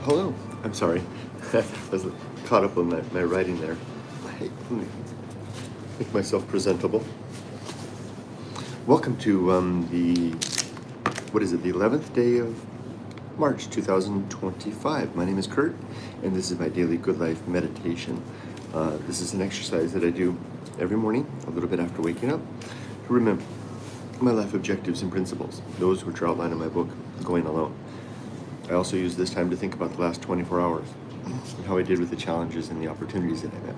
Hello. I'm sorry. I was caught up on my writing there. Let me make myself presentable. Welcome to the 11th day of March 2025. My name is Kurt, and this is my daily Good Life meditation. This is an exercise that I do every morning, a little bit after waking up, to remember my life objectives and principles, those which are outlined in my book, Going Alone. I also use this time to think about the last 24 hours and how I did with the challenges and the opportunities that I met.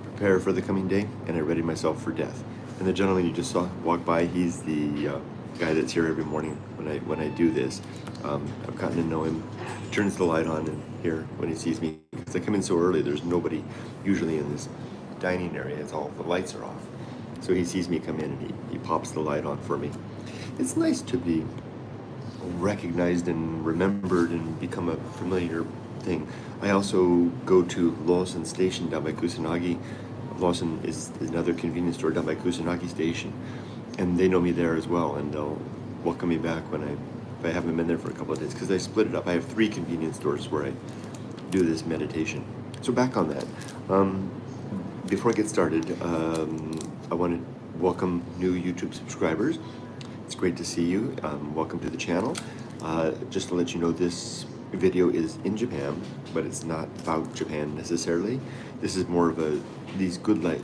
Prepare for the coming day, and I ready myself for death. And the gentleman you just saw walk by, he's the guy that's here every morning when I do this. I've gotten to know him. He turns the light on and here when he sees me, because I come in so early, there's nobody usually in this dining area. It's all, the lights are off. So he sees me come in and he pops the light on for me. It's nice to be recognized and remembered and become a familiar thing. I also go to Lawson Station down by Kusanagi. Lawson is another convenience store down by Kusanagi Station, and they know me there as well, and they'll welcome me back if I haven't been there for a couple of days, because I split it up. I have 3 convenience stores where I do this meditation. So back on that. Before I get started, I want to welcome new YouTube subscribers. It's great to see you. Welcome to the channel. Just to let you know, this video is in Japan, but it's not about Japan necessarily. This is more of these Good Life,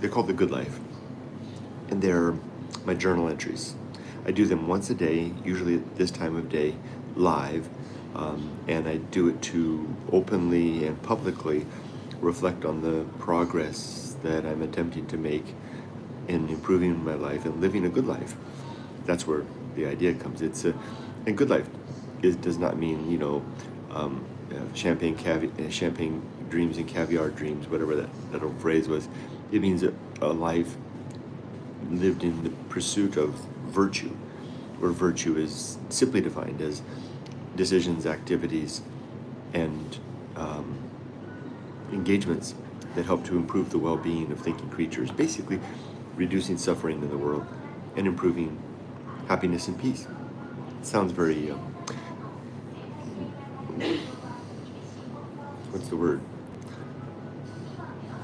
they're called the Good Life, and they're my journal entries. I do them once a day, usually at this time of day, live, and I do it to openly and publicly reflect on the progress that I'm attempting to make in improving my life and living a good life. That's where the idea comes. And good life does not mean, champagne dreams and caviar dreams, whatever that old phrase was. It means a life lived in the pursuit of virtue, where virtue is simply defined as decisions, activities, and engagements that help to improve the well-being of thinking creatures, basically reducing suffering in the world and improving happiness and peace. It sounds very, what's the word?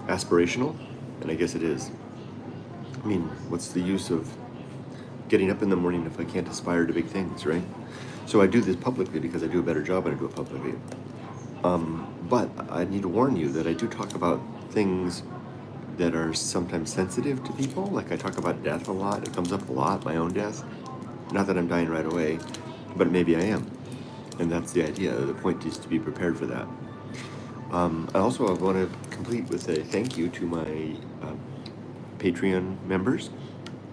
Aspirational? And I guess it is. I mean, what's the use of getting up in the morning if I can't aspire to big things, right? So I do this publicly because I do a better job when I do it publicly. But I need to warn you that I do talk about things that are sometimes sensitive to people. Like I talk about death a lot. It comes up a lot, my own death. Not that I'm dying right away, but maybe I am. And that's the idea. The point is to be prepared for that. I want to complete with a thank you to my Patreon members,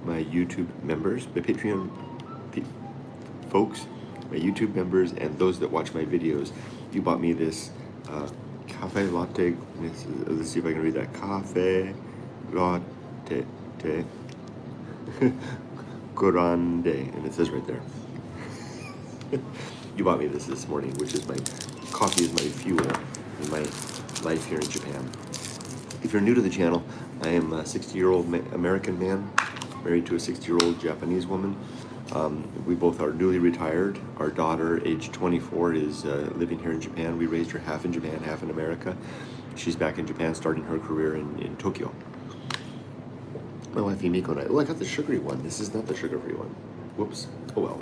my YouTube members, my Patreon folks, my YouTube members, and those that watch my videos. You bought me this cafe latte. Let's see if I can read that. Cafe latte grande, and it says right there. You bought me this morning, which is coffee is my fuel in my life here in Japan. If you're new to the channel, I am a 60-year-old American man married to a 60-year-old Japanese woman. We both are newly retired. Our daughter, age 24, is living here in Japan. We raised her half in Japan, half in America. She's back in Japan, starting her career in Tokyo. My wife Yumiko and I, I got the sugary one. This is not the sugar-free one. Whoops. Oh well.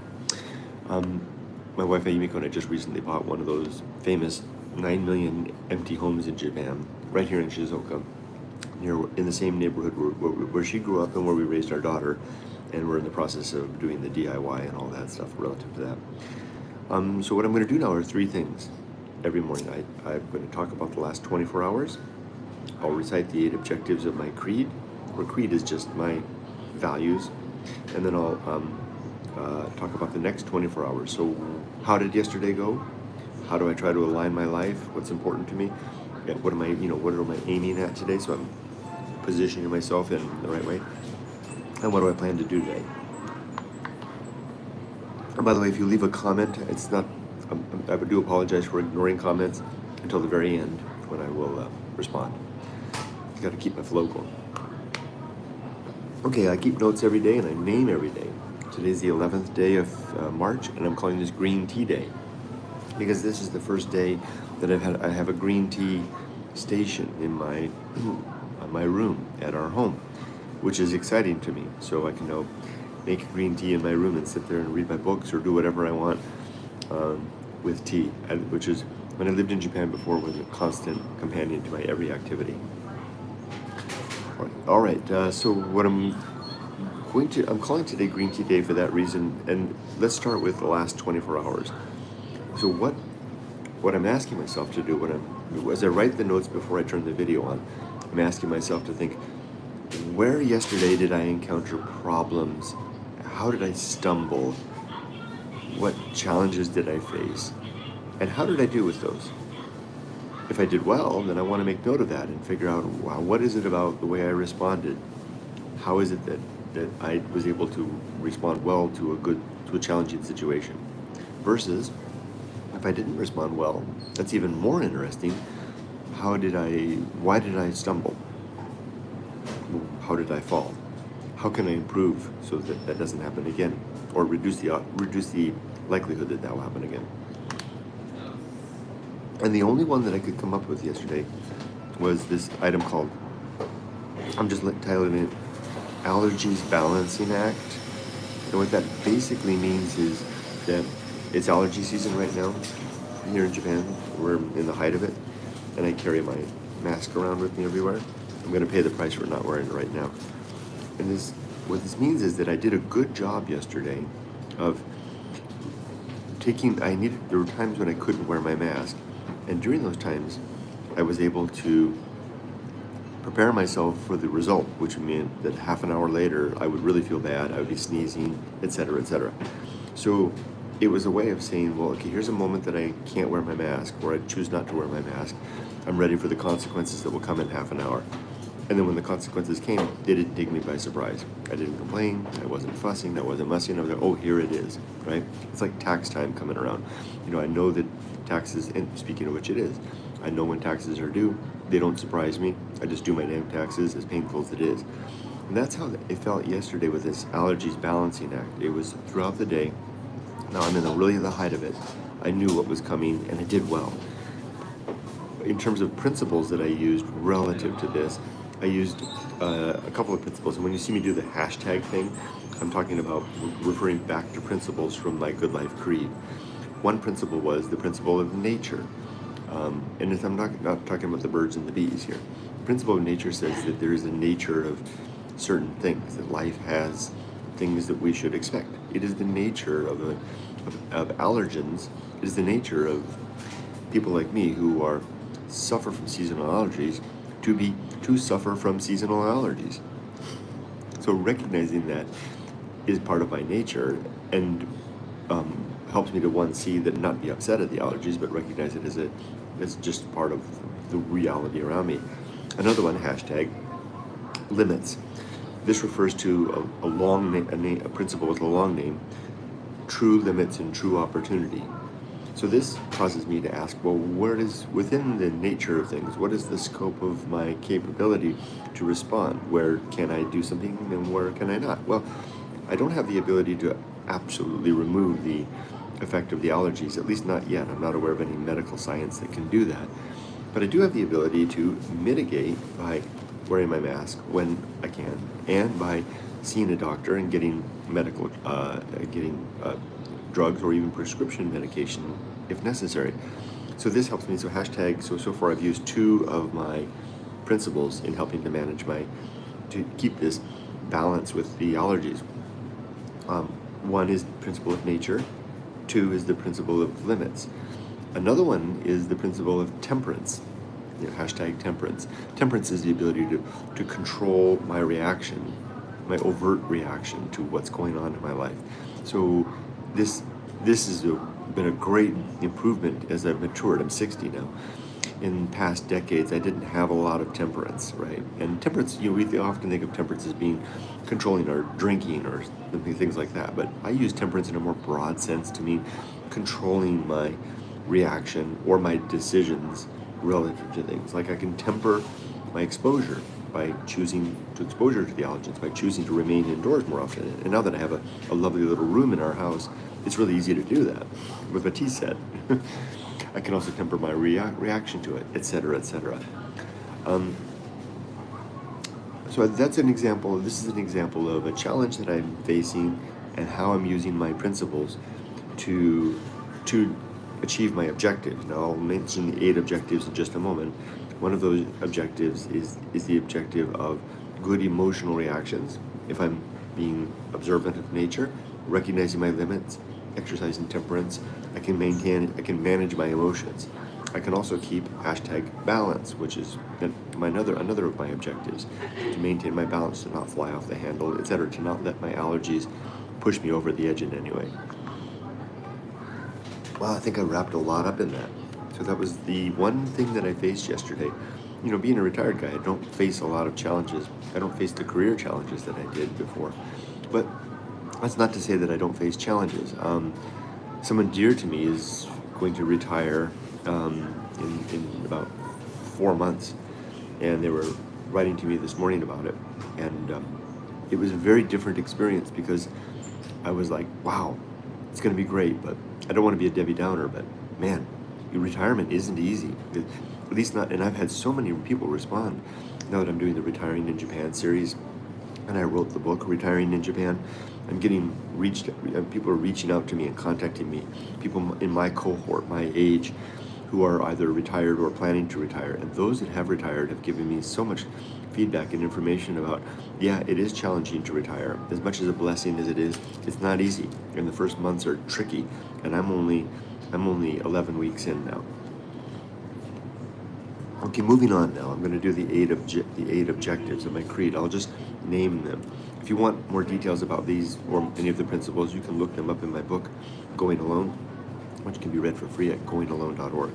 My wife Yumiko and I just recently bought one of those famous 9 million empty homes in Japan, right here in Shizuoka, in the same neighborhood where she grew up and where we raised our daughter. And we're in the process of doing the DIY and all that stuff relative to that. So what I'm going to do now are 3 things every morning. I'm going to talk about the last 24 hours. I'll recite the 8 objectives of my creed, where creed is just my values. And then I'll talk about the next 24 hours. So how did yesterday go? How do I try to align my life? What's important to me? What am I aiming at today? So I'm positioning myself in the right way. And what do I plan to do today? And by the way, if you leave a comment, it's not, I do apologize for ignoring comments until the very end when I will respond. I got to keep my flow going. Okay, I keep notes every day and I name every day. Today's the 11th day of March, and I'm calling this Green Tea Day. because this is the first day that I have a green tea station in my room at our home, which is exciting to me. So I can now make green tea in my room and sit there and read my books or do whatever I want with tea, which is, when I lived in Japan before, was a constant companion to my every activity. All right. So what I'm calling today Green Tea Day for that reason, and let's start with the last 24 hours. So what I'm asking myself to do, as I write the notes before I turn the video on, I'm asking myself to think, where yesterday did I encounter problems? How did I stumble? What challenges did I face? And how did I do with those? If I did well, then I want to make note of that and figure out, wow, what is it about the way I responded? How is it that I was able to respond well to a challenging situation? Versus, if I didn't respond well, that's even more interesting. Why did I stumble? How did I fall? How can I improve so that doesn't happen again, or reduce the likelihood that will happen again? And the only one that I could come up with yesterday was this item called, I'm just titling it, Allergies Balancing Act. And what that basically means is that it's allergy season right now here in Japan. We're in the height of it, and I carry my mask around with me everywhere. I'm going to pay the price for not wearing it right now. And what this means is that I did a good job yesterday of there were times when I couldn't wear my mask, and during those times I was able to prepare myself for the result, which meant that half an hour later I would really feel bad, I would be sneezing, etc., etc. So it was a way of saying, well, okay, here's a moment that I can't wear my mask, or I choose not to wear my mask. I'm ready for the consequences that will come in half an hour. And then when the consequences came, they didn't take me by surprise. I didn't complain, I wasn't fussing, I wasn't mussing, I was like, oh, here it is, right? It's like tax time coming around. I know that taxes, and speaking of which it is, I know when taxes are due. They don't surprise me. I just do my damn taxes, as painful as it is. And that's how it felt yesterday with this Allergies Balancing Act. It was throughout the day. Now I'm in the height of it. I knew what was coming, and I did well. In terms of principles that I used relative to this, I used a couple of principles. And when you see me do the hashtag thing, I'm talking about referring back to principles from my Good Life Creed. One principle was the principle of nature. And I'm not talking about the birds and the bees here. The principle of nature says that there is a nature of certain things, that life has things that we should expect. It is the nature of allergens. It is the nature of people like me who suffer from seasonal allergies to suffer from seasonal allergies. So recognizing that is part of my nature, and helps me to see that, not be upset at the allergies, but recognize it as just part of the reality around me. Another one, hashtag limits. This refers to a principle with a long name, true limits and true opportunity. So this causes me to ask, well, where is, within the nature of things, what is the scope of my capability to respond? Where can I do something and where can I not? Well, I don't have the ability to absolutely remove the effect of the allergies, at least not yet. I'm not aware of any medical science that can do that. But I do have the ability to mitigate by wearing my mask when I can, and by seeing a doctor and getting drugs or even prescription medication if necessary. So this helps me. So hashtag, so far I've used two of my principles in helping to manage to keep this balance with the allergies. One is the principle of nature. Two is the principle of limits. Another one is the principle of temperance. Hashtag temperance. Temperance is the ability to control my reaction, my overt reaction to what's going on in my life. So this has been a great improvement as I've matured. I'm 60 now. In past decades, I didn't have a lot of temperance, right? And temperance, we often think of temperance as being controlling our drinking or things like that. But I use temperance in a more broad sense to mean controlling my reaction or my decisions relative to things. Like I can temper my exposure by choosing to exposure to the allergens, by choosing to remain indoors more often. And now that I have a lovely little room in our house it's really easy to do that with a tea set. I can also temper my reaction to it, etc., etc. So that's an example. This is an example of a challenge that I'm facing and how I'm using my principles to achieve my objectives. Now I'll mention the 8 objectives in just a moment. One of those objectives is the objective of good emotional reactions. If I'm being observant of nature, recognizing my limits, exercising temperance, I can manage my emotions. I can also keep #balance, which is another of my objectives, to maintain my balance, to not fly off the handle, etc., to not let my allergies push me over the edge in any way. Well, I think I wrapped a lot up in that. So that was the one thing that I faced yesterday. You know, being a retired guy, I don't face a lot of challenges. I don't face the career challenges that I did before. But that's not to say that I don't face challenges. Someone dear to me is going to retire in about 4 months, and they were writing to me this morning about it, and it was a very different experience because I was like, wow, it's going to be great, but I don't want to be a Debbie Downer, but man, your retirement isn't easy, at least not. And I've had so many people respond now that I'm doing the Retiring in Japan series, and I wrote the book Retiring in Japan. I'm getting people are reaching out to me and contacting me, people in my cohort, my age, who are either retired or planning to retire. And those that have retired have given me so much feedback and information about, yeah, it is challenging to retire. As much as a blessing as it is, it's not easy. And the first months are tricky. And I'm only 11 weeks in now. Okay, moving on now. I'm going to do the eight objectives of my creed. I'll just name them. If you want more details about these or any of the principles, you can look them up in my book, Going Alone, which can be read for free at goingalone.org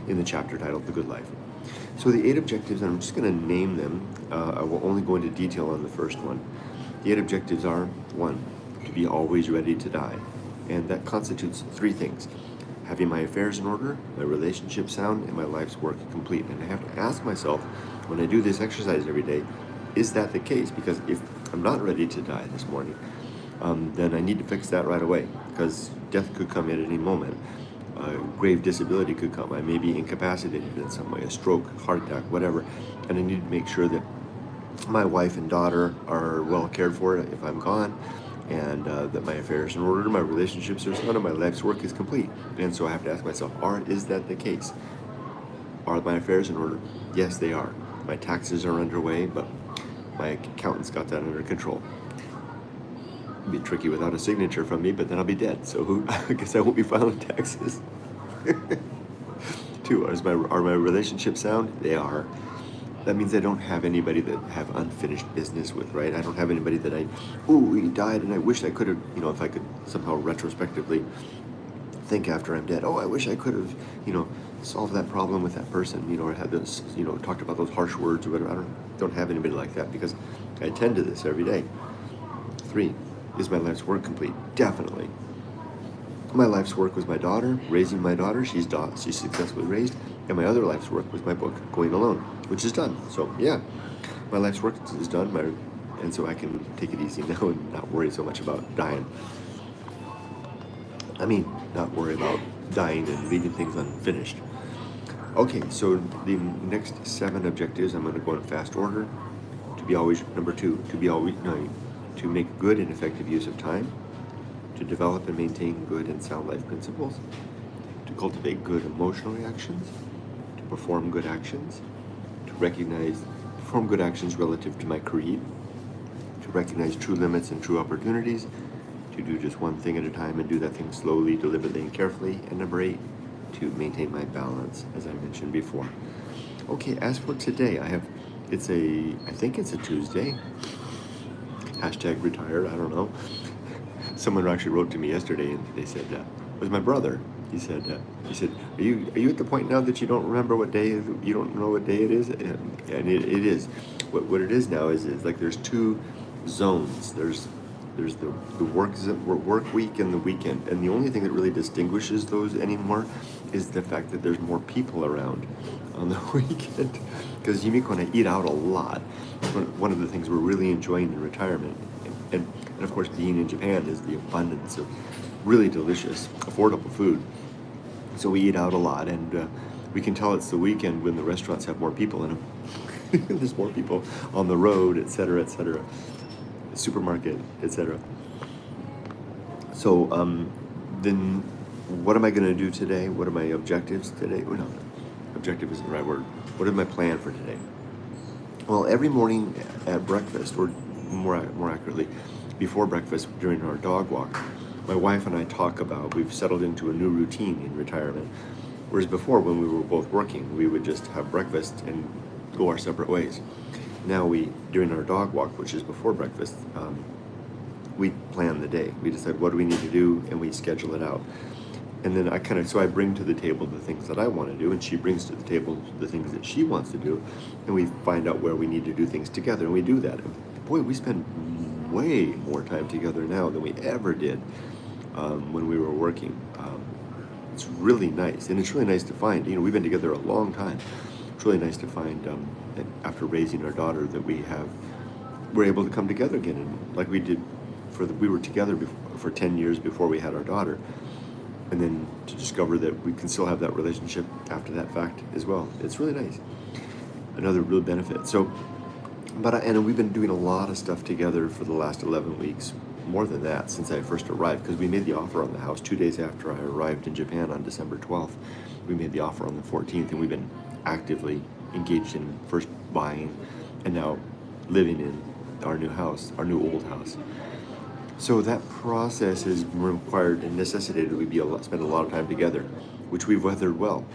in the chapter titled The Good Life. So the 8 objectives, and I'm just going to name them. I will only go into detail on the first one. The 8 objectives are: 1, to be always ready to die. And that constitutes 3 things: having my affairs in order, my relationship sound, and my life's work complete. And I have to ask myself, when I do this exercise every day, is that the case? Because if I'm not ready to die this morning, then I need to fix that right away, because death could come at any moment. Grave disability could come. I may be incapacitated in some way, a stroke, heart attack, whatever. And I need to make sure that my wife and daughter are well cared for if I'm gone, and that my affairs in order, my relationships are sound, and my life's work is complete. And so I have to ask myself, is that the case? Are my affairs in order? Yes, they are. My taxes are underway, but my accountant's got that under control. It'd be tricky without a signature from me, but then I'll be dead. So I guess I won't be filing taxes. 2, are my relationships sound? They are. That means I don't have anybody that I have unfinished business with, right? I don't have anybody that he died and I wish I could have, if I could somehow retrospectively think after I'm dead, I wish I could have, solved that problem with that person, or had this, talked about those harsh words or whatever. I don't have anybody like that because I attend to this every day. 3, is my life's work complete? Definitely. My life's work was my daughter, raising my daughter. She's successfully raised. And my other life's work was my book, Going Alone, which is done. So yeah, my life's work is done, and so I can take it easy now and not worry so much about dying. Not worry about dying and leaving things unfinished. Okay, so the next 7 objectives, I'm going to go in fast order. Number 2, to make good and effective use of time, to develop and maintain good and sound life principles, to cultivate good emotional reactions, to perform good actions, perform good actions relative to my creed, to recognize true limits and true opportunities, to do just one thing at a time and do that thing slowly, deliberately, and carefully. And number 8, to maintain my balance, as I mentioned before. Okay, as for today, I think it's a Tuesday. #retired, I don't know. Someone actually wrote to me yesterday and they said, it was my brother. He said, are you at the point now that you don't remember what day, you don't know what day it is? And it is. What it is now is like there's 2 zones. There's the work week and the weekend. And the only thing that really distinguishes those anymore is the fact that there's more people around on the weekend. Because you may want to eat out a lot. One of the things we're really enjoying in retirement, and of course being in Japan, is the abundance of really delicious, affordable food. So we eat out a lot, and we can tell it's the weekend when the restaurants have more people in them. There's more people on the road, etc., etc., supermarket, etc. So then what am I going to do today? What are my objectives today? Well, no, objective isn't the right word. What is my plan for today? Well, every morning at breakfast, or more accurately, before breakfast during our dog walk, my wife and I talk about, we've settled into a new routine in retirement. Whereas before, when we were both working, we would just have breakfast and go our separate ways. Now during our dog walk, which is before breakfast, we plan the day. We decide what do we need to do, and we schedule it out. And then I bring to the table the things that I want to do, and she brings to the table the things that she wants to do, and we find out where we need to do things together, and we do that. And boy, we spend way more time together now than we ever did when we were working. It's really nice, and it's really nice to find, we've been together a long time. It's really nice to find, after raising our daughter, that we're able to come together again, and like we did we were together for 10 years before we had our daughter. And then to discover that we can still have that relationship after that fact as well. It's really nice. Another real benefit. So, and we've been doing a lot of stuff together for the last 11 weeks, more than that, since I first arrived, because we made the offer on the house 2 days after I arrived in Japan on December 12th. We made the offer on the 14th, and we've been actively engaged in first buying and now living in our new house, our new old house. So that process has required and necessitated we spend a lot of time together, which we've weathered well.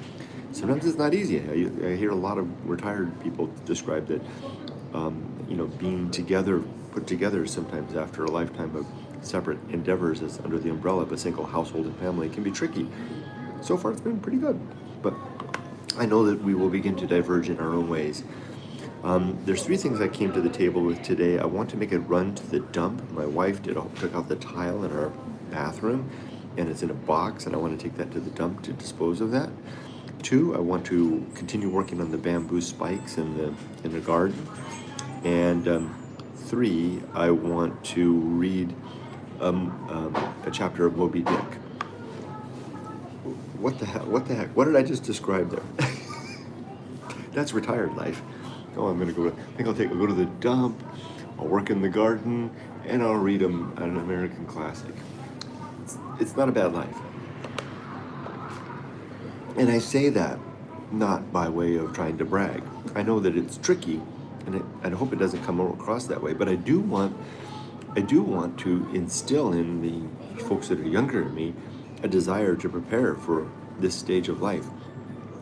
Sometimes it's not easy. I hear a lot of retired people describe that, being together, put together sometimes after a lifetime of separate endeavors as under the umbrella of a single household and family can be tricky. So far it's been pretty good, but I know that we will begin to diverge in our own ways. There's 3 things I came to the table with today. I want to make a run to the dump. My wife took out the tile in our bathroom, and it's in a box, and I want to take that to the dump to dispose of that. 2, I want to continue working on the bamboo spikes in the garden. And 3, I want to read a chapter of Moby Dick. What the heck? What did I just describe there? That's retired life. Oh, I think I'll go to the dump, I'll work in the garden, and I'll read an American classic. It's not a bad life. And I say that not by way of trying to brag. I know that it's tricky, and I hope it doesn't come across that way, but I do want to instill in the folks that are younger than me a desire to prepare for this stage of life.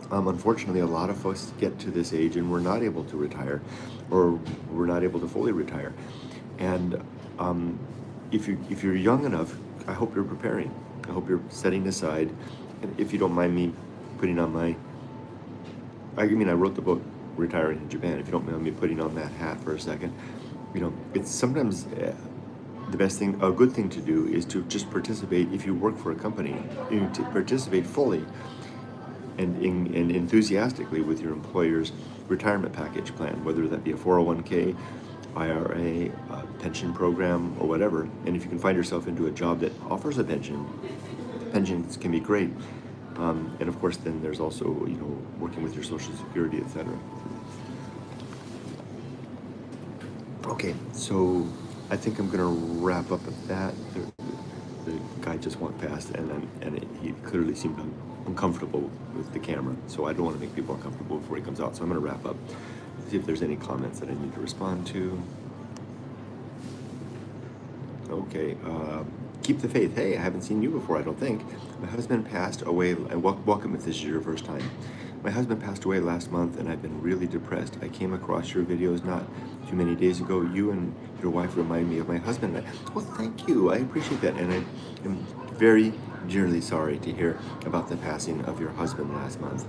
Unfortunately, a lot of folks get to this age and we're not able to retire, or we're not able to fully retire. And if you're young enough, I hope you're preparing. I hope you're setting aside. And if you don't mind me putting on I wrote the book Retiring in Japan. If you don't mind me putting on that hat for a second, it's sometimes the best thing, a good thing to do is to just participate. If you work for a company, to participate fully and enthusiastically with your employer's retirement package plan, whether that be a 401k, IRA, pension program, or whatever. And if you can find yourself into a job that offers a pension, pensions can be great. And of course, then there's also, working with your Social Security, etc. Okay, so I think I'm gonna wrap up at that. The guy just walked past, and he clearly seemed uncomfortable with the camera, so I don't want to make people uncomfortable before he comes out. So I'm going to wrap up, see if there's any comments that I need to respond to. Okay, keep the faith. Hey, I haven't seen you before, I don't think. My husband passed away, and welcome if this is your first time. My husband passed away last month, and I've been really depressed. I came across your videos not too many days ago. You and your wife remind me of my husband. Well, thank you. I appreciate that, and I am very dearly sorry to hear about the passing of your husband last month.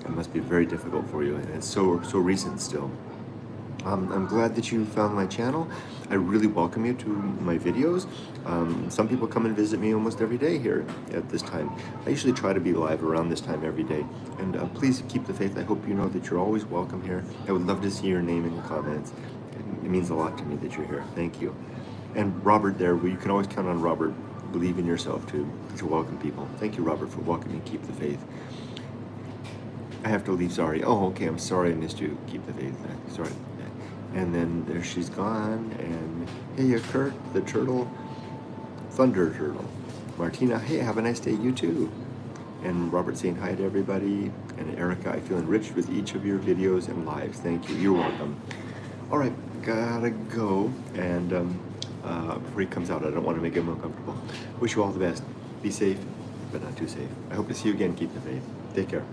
It must be very difficult for you, and it's so recent still. I'm glad that you found my channel. I really welcome you to my videos. Some people come and visit me almost every day here at this time. I usually try to be live around this time every day. And please keep the faith. I hope you know that you're always welcome here. I would love to see your name in the comments. It means a lot to me that you're here. Thank you. And Robert there, you can always count on Robert believe in yourself to welcome people. Thank you, Robert, for welcoming Keep the Faith. I have to leave, sorry. Oh, okay, I'm sorry I missed you. Keep the Faith. Sorry. And then there she's gone, and hey, Kurt, the turtle, Thunder Turtle. Martina, hey, have a nice day, you too. And Robert saying hi to everybody. And Erica, I feel enriched with each of your videos and lives. Thank you. You're welcome. All right, gotta go. And before he comes out, I don't want to make him uncomfortable. Wish you all the best. Be safe, but not too safe. I hope to see you again. Keep the faith. Take care.